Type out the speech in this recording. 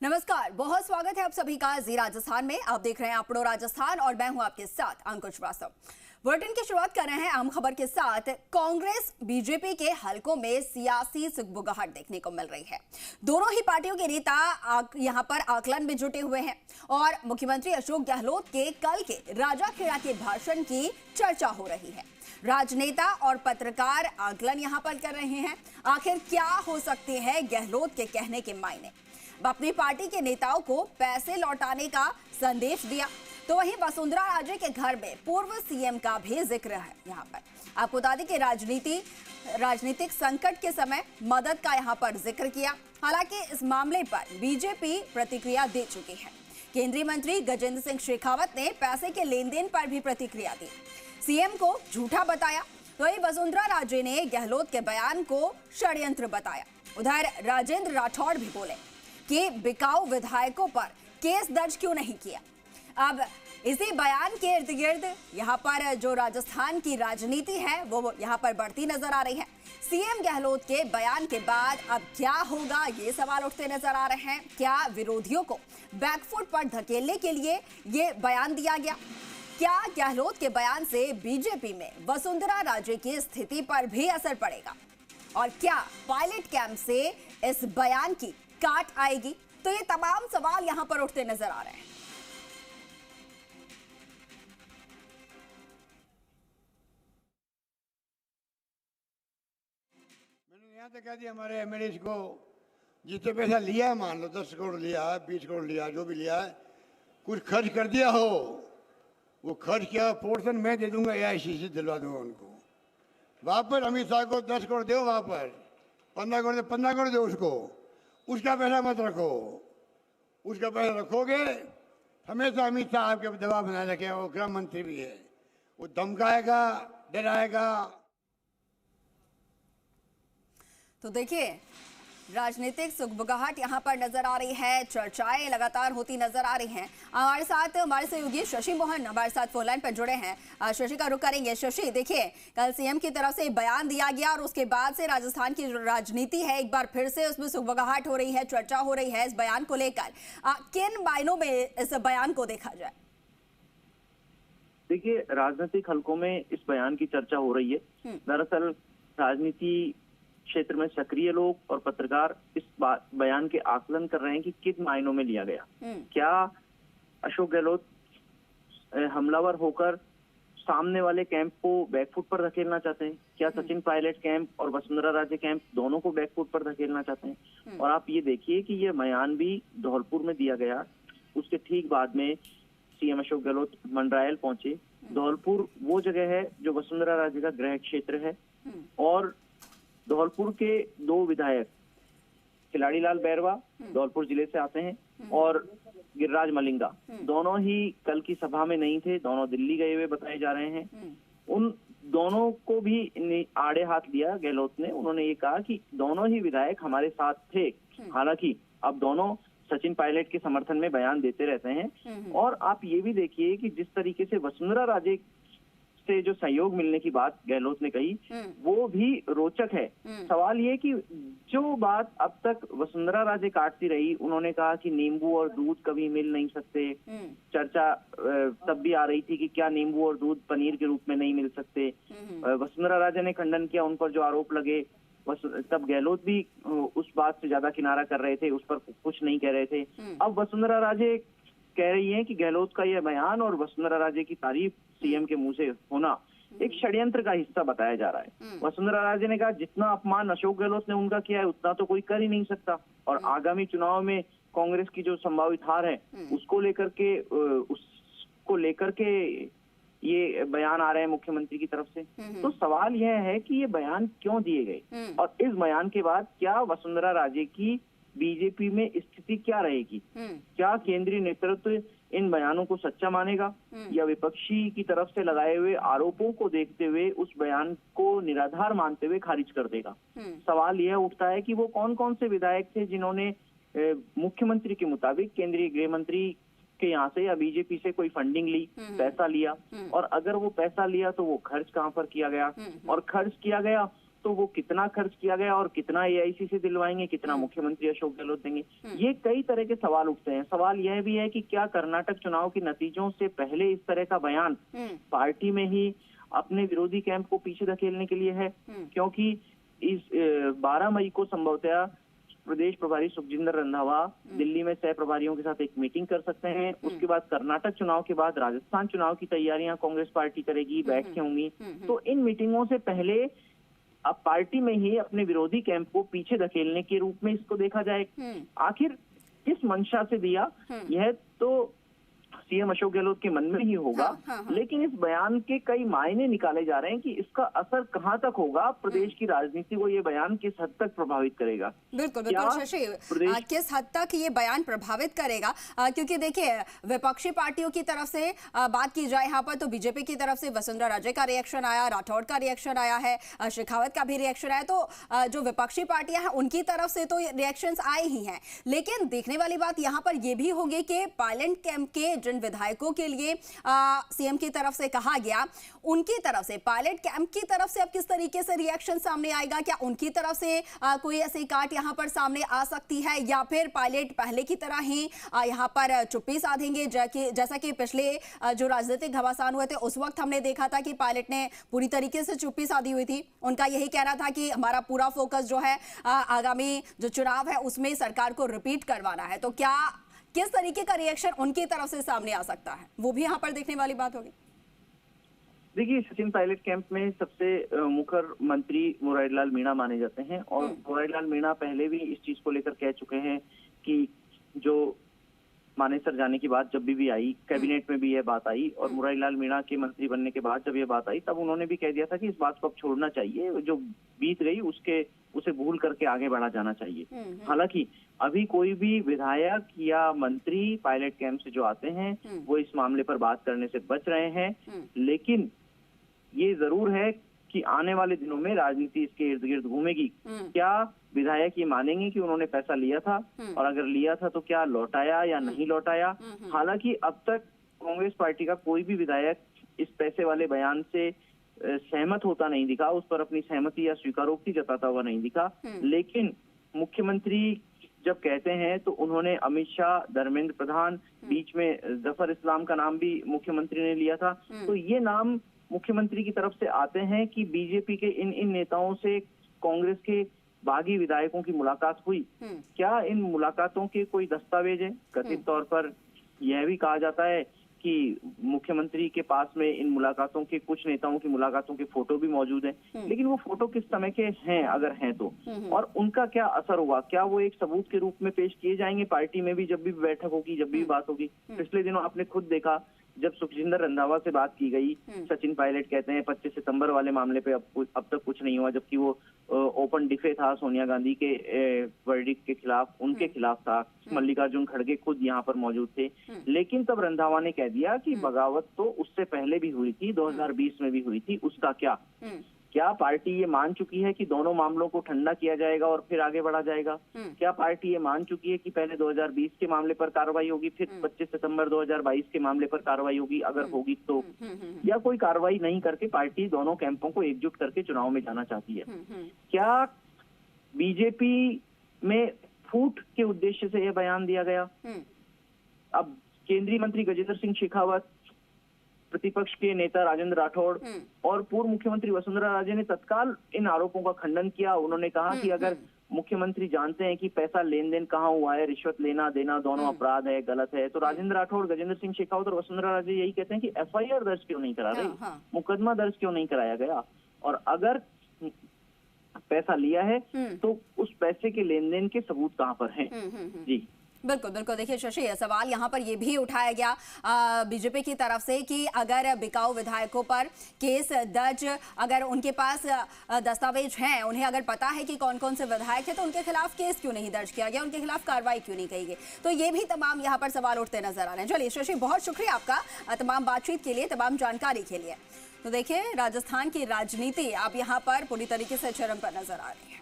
नमस्कार, बहुत स्वागत है आप सभी का जी राजस्थान में। आप देख रहे हैं अपनों राजस्थान और मैं हूं आपके साथ अंकुश श्रीवास्तव। बुलेटिन की शुरुआत कर रहे हैं अहम खबर के साथ। कांग्रेस बीजेपी के हलकों में सियासी सुगबुगाहट देखने को मिल रही है। दोनों ही पार्टियों के नेता यहां पर आकलन में जुटे हुए हैं और मुख्यमंत्री अशोक गहलोत के कल के राजाखेड़ा के भाषण की चर्चा हो रही है। राजनेता और पत्रकार आकलन यहां पर कर रहे हैं। आखिर क्या हो सकते हैं गहलोत के कहने के मायने। अपनी पार्टी के नेताओं को पैसे लौटाने का संदेश दिया, तो वहीं वसुंधरा राजे के घर में पूर्व सीएम का भी जिक्र है। यहाँ पर आपको बता दें कि राजनीतिक संकट के समय मदद का यहाँ पर जिक्र किया। हालांकि इस मामले पर बीजेपी प्रतिक्रिया दे चुकी है। केंद्रीय मंत्री गजेंद्र सिंह शेखावत ने पैसे के लेन देन पर भी प्रतिक्रिया दी, सीएम को झूठा बताया। वहीं वसुंधरा राजे ने गहलोत के बयान को षड्यंत्र बताया। उधर राजेंद्र राठौड़ भी बोले कि बिकाऊ विधायकों पर केस दर्ज क्यों नहीं किया। अब इसी बयान के इर्द गिर्द यहाँ पर जो राजस्थान की राजनीति है वो यहाँ पर बढ़ती नजर आ रही है। सीएम गहलोत के बयान के बाद अब क्या होगा, ये सवाल उठते नजर आ रहे हैं। क्या विरोधियों को बैकफुट पर धकेलने के लिए ये बयान दिया गया? क्या गहलोत के बयान से बीजेपी में वसुंधरा राजे की स्थिति पर भी असर पड़ेगा? और क्या पायलट कैंप से इस बयान की काट आएगी? तो ये तमाम सवाल यहां पर उठते नजर आ रहे हैं। मैंने यहाँ तक कह दिया हमारे एमएलए को, जितने पैसा लिया है, मान लो 10 करोड़ लिया है, 20 करोड़ लिया, जो भी लिया है, कुछ खर्च कर दिया हो, वो खर्च किया पोर्शन मैं दे दूंगा, एआईसी से दिलवा दूंगा उनको। वापस अमित शाह को 10 करोड़ दो, वापस 15 करोड़ दे, 15 करोड़ दो उसको। उसका पैसा मत रखो। उसका पैसा रखोगे हमेशा अमित शाह आपके दबाव बनाए रखे। वो गृह मंत्री भी है, वो धमकाएगा, डराएगा। तो देखिए, राजनीतिक सुगबुगाहट यहाँ पर नजर आ रही है। चर्चाएं लगातार होती नजर आ रही हैं। हमारे साथ हमारे सहयोगी शशि मोहन हमारे साथ फोन लाइन पर जुड़े हैं। शशि का रुख करेंगे। शशि, देखिए, कल सीएम की तरफ से बयान दिया गया और उसके बाद से राजस्थान की राजनीति है, एक बार फिर से उसमें सुगबुगाहट हो रही है, चर्चा हो रही है इस बयान को लेकर। किन मायनों में इस बयान को देखा जाए? देखिए, राजनीतिक हलकों में इस बयान की चर्चा हो रही है। दरअसल राजनीति क्षेत्र में सक्रिय लोग और पत्रकार इस बयान के आकलन कर रहे हैं कि किन मायनों में लिया गया। क्या अशोक गहलोत हमलावर होकर सामने वाले कैंप को बैकफुट पर धकेलना चाहते हैं? क्या सचिन पायलट कैंप और वसुंधरा राजे कैंप दोनों को बैकफुट पर धकेलना चाहते हैं? और आप ये देखिए कि ये बयान भी धौलपुर में दिया गया। उसके ठीक बाद में सीएम अशोक गहलोत मंडरायल पहुंचे। धौलपुर वो जगह है जो वसुंधरा राजे का गृह क्षेत्र है और धौलपुर के 2 विधायक खिलाड़ी लाल बैरवा धौलपुर जिले से आते हैं और गिरिराज मलिंगा दोनों ही कल की सभा में नहीं थे, दोनों दिल्ली गए हुए बताए जा रहे हैं। उन दोनों को भी आड़े हाथ लिया गहलोत ने। उन्होंने ये कहा कि दोनों ही विधायक हमारे साथ थे। हालांकि अब दोनों सचिन पायलट के समर्थन में बयान देते रहते हैं। और आप ये भी देखिए कि जिस तरीके से वसुंधरा राजे से जो सहयोग मिलने की बात गहलोत ने कही वो भी रोचक है। सवाल ये कि जो बात अब तक वसुंधरा राजे काटती रही, उन्होंने कहा कि नींबू और दूध कभी मिल नहीं सकते। चर्चा तब भी आ रही थी कि क्या नींबू और दूध पनीर के रूप में नहीं मिल सकते। वसुंधरा राजे ने खंडन किया उन पर जो आरोप लगे। तब गहलोत भी उस बात से ज्यादा किनारा कर रहे थे, उस पर कुछ नहीं कह रहे थे। अब वसुंधरा राजे कह रही हैं कि गहलोत का यह बयान और वसुंधरा राजे की तारीफ सीएम के मुंह से होना एक षड्यंत्र का हिस्सा बताया जा रहा है। वसुंधरा राजे ने कहा जितना अपमान अशोक गहलोत ने उनका किया है उतना तो कोई कर ही नहीं सकता। और आगामी चुनाव में कांग्रेस की जो संभावित हार है उसको लेकर के ये बयान आ रहे हैं मुख्यमंत्री की तरफ से। तो सवाल यह है कि ये बयान क्यों दिए गए और इस बयान के बाद क्या वसुंधरा राजे की बीजेपी में स्थिति क्या रहेगी? क्या केंद्रीय नेतृत्व इन बयानों को सच्चा मानेगा या विपक्षी की तरफ से लगाए हुए आरोपों को देखते हुए उस बयान को निराधार मानते हुए खारिज कर देगा? सवाल यह उठता है कि वो कौन कौन से विधायक थे जिन्होंने मुख्यमंत्री के मुताबिक केंद्रीय गृह मंत्री के यहाँ से या बीजेपी से कोई फंडिंग ली, पैसा लिया, और अगर वो पैसा लिया तो वो खर्च कहाँ पर किया गया, और खर्च किया गया तो तो वो कितना खर्च किया गया और कितना एआईसी से दिलवाएंगे, कितना मुख्यमंत्री अशोक गहलोत देंगे। ये कई तरह के सवाल उठते हैं। सवाल यह भी है कि क्या कर्नाटक चुनाव के नतीजों से पहले इस तरह का बयान पार्टी में ही अपने विरोधी कैंप को पीछे धकेलने के लिए है? क्योंकि इस 12 मई को संभवतः प्रदेश प्रभारी सुखजिंदर रंधावा दिल्ली में सह प्रभारियों के साथ एक मीटिंग कर सकते हैं। उसके बाद कर्नाटक चुनाव के बाद राजस्थान चुनाव की तैयारियां कांग्रेस पार्टी करेगी, बैठकें होंगी। तो इन मीटिंगों से पहले अब पार्टी में ही अपने विरोधी कैंप को पीछे धकेलने के रूप में इसको देखा जाए। आखिर किस मंशा से दिया, यह तो सीएम अशोक गहलोत के मन में ही होगा। लेकिन इस बयान के कई मायने निकाले जा रहे हैं कि इसका असर कहां तक होगा, प्रदेश की राजनीति को ये बयान किस हद तक प्रभावित करेगा। बिल्कुल बिल्कुल शशि, किस हद तक ये बयान प्रभावित करेगा, क्योंकि देखिए विपक्षी पार्टियों की तरफ से बात की जाए यहाँ पर तो बीजेपी की तरफ से वसुंधरा राजे का रिएक्शन आया, राठौड़ का रिएक्शन आया है, शेखावत का भी रिएक्शन आया। तो जो विपक्षी पार्टियां हैं उनकी तरफ से तो रिएक्शन आए ही हैं। लेकिन देखने वाली बात यहाँ पर यह भी होगी कि पायलट कैंप के जिन विधायकों के लिए सीएम की तरफ से कहा गया, उनकी तरफ से पायलट कैंप की तरफ से अब किस तरीके से रिएक्शन सामने आएगा? क्या उनकी तरफ से कोई ऐसी काट यहां पर सामने आ सकती है, या फिर पायलट पहले की तरह ही यहां पर चुप्पी साधेंगे? जैसा कि पिछले जो राजनीतिक घमासान हुए थे उस वक्त हमने देखा था कि पायलट ने पूरी तरीके से चुप्पी साधी हुई थी। उनका यही कहना था कि हमारा पूरा फोकस जो है आगामी जो चुनाव है उसमें सरकार को रिपीट करवाना है। तो क्या किस तरीके का रिएक्शन उनकी तरफ से सामने आ सकता है, वो भी यहाँ पर देखने वाली बात होगी। देखिए, सचिन पायलट कैंप में सबसे मुखर मंत्री मुरारीलाल मीणा माने जाते हैं और मुरारीलाल मीणा पहले भी इस चीज को लेकर कह चुके हैं कि जो मानेसर जाने की बात जब भी आई, कैबिनेट में भी यह बात आई और मुरारीलाल मीणा के मंत्री बनने के बाद जब ये बात आई तब उन्होंने भी कह दिया था कि इस बात को अब छोड़ना चाहिए, जो बीत गई उसे भूल करके आगे बढ़ा जाना चाहिए। हालांकि अभी कोई भी विधायक या मंत्री पायलट कैंप से जो आते हैं वो इस मामले पर बात करने से बच रहे हैं। लेकिन ये जरूर है कि आने वाले दिनों में राजनीति इसके इर्द गिर्द घूमेगी। क्या विधायक ये मानेंगे कि उन्होंने पैसा लिया था, और अगर लिया था तो क्या लौटाया या नहीं लौटाया? हालांकि अब तक कांग्रेस पार्टी का कोई भी विधायक इस पैसे वाले बयान से सहमत होता नहीं दिखा, उस पर अपनी सहमति या स्वीकारोक्ति जताता हुआ नहीं दिखा। लेकिन मुख्यमंत्री जब कहते हैं तो उन्होंने अमित शाह, धर्मेंद्र प्रधान, बीच में जफर इस्लाम का नाम भी मुख्यमंत्री ने लिया था। तो ये नाम मुख्यमंत्री की तरफ से आते हैं कि बीजेपी के इन नेताओं से कांग्रेस के बागी विधायकों की मुलाकात हुई। क्या इन मुलाकातों के कोई दस्तावेज है? कथित तौर पर यह भी कहा जाता है कि मुख्यमंत्री के पास में इन मुलाकातों के, कुछ नेताओं की मुलाकातों के फोटो भी मौजूद हैं। लेकिन वो फोटो किस समय के हैं, अगर हैं तो, और उनका क्या असर होगा? क्या वो एक सबूत के रूप में पेश किए जाएंगे पार्टी में भी जब भी बैठक होगी, जब भी बात होगी? पिछले दिनों आपने खुद देखा जब सुखजिंदर रंधावा से बात की गई, सचिन पायलट कहते हैं 25 सितंबर वाले मामले पे अब तक कुछ नहीं हुआ, जबकि वो ओपन डिफे था सोनिया गांधी के वर्डिक्ट के खिलाफ, उनके खिलाफ था। मल्लिकार्जुन खड़गे खुद यहाँ पर मौजूद थे। लेकिन तब रंधावा ने कह दिया कि बगावत तो उससे पहले भी हुई थी, 2020 में भी हुई थी, उसका क्या पार्टी ये मान चुकी है कि दोनों मामलों को ठंडा किया जाएगा और फिर आगे बढ़ा जाएगा? क्या पार्टी ये मान चुकी है कि पहले 2020 के मामले पर कार्रवाई होगी, फिर 25 सितंबर 2022 के मामले पर कार्रवाई होगी, अगर होगी तो? या कोई कार्रवाई नहीं करके पार्टी दोनों कैंपों को एकजुट करके चुनाव में जाना चाहती है? क्या बीजेपी में फूट के उद्देश्य से यह बयान दिया गया? अब केंद्रीय मंत्री गजेंद्र सिंह शेखावत, प्रतिपक्ष के नेता राजेंद्र राठौड़ और पूर्व मुख्यमंत्री वसुंधरा राजे ने तत्काल इन आरोपों का खंडन किया। उन्होंने कहा कि अगर मुख्यमंत्री जानते हैं कि पैसा लेन देन कहाँ हुआ है, रिश्वत लेना देना दोनों अपराध है, गलत है, तो राजेंद्र राठौड़, गजेंद्र सिंह शेखावत और वसुंधरा राजे यही कहते हैं कि एफआईआर दर्ज क्यों नहीं करा रही, मुकदमा दर्ज क्यों नहीं कराया गया? और अगर पैसा लिया है तो उस पैसे के लेन देन के सबूत कहाँ पर हैं? जी बिल्कुल बिल्कुल। देखिए शशि, सवाल यहाँ पर यह भी उठाया गया बीजेपी की तरफ से कि अगर बिकाऊ विधायकों पर केस दर्ज, अगर उनके पास दस्तावेज हैं, उन्हें अगर पता है कि कौन कौन से विधायक हैं, तो उनके खिलाफ केस क्यों नहीं दर्ज किया गया, उनके खिलाफ कार्रवाई क्यों नहीं की गई? तो ये भी तमाम यहाँ पर सवाल उठते नजर आ रहे हैं। चलिए शशि, बहुत शुक्रिया आपका तमाम बातचीत के लिए, तमाम जानकारी के लिए। तो देखिए, राजस्थान की राजनीति अब यहाँ पर पूरी तरीके से चरम पर नजर आ रही है।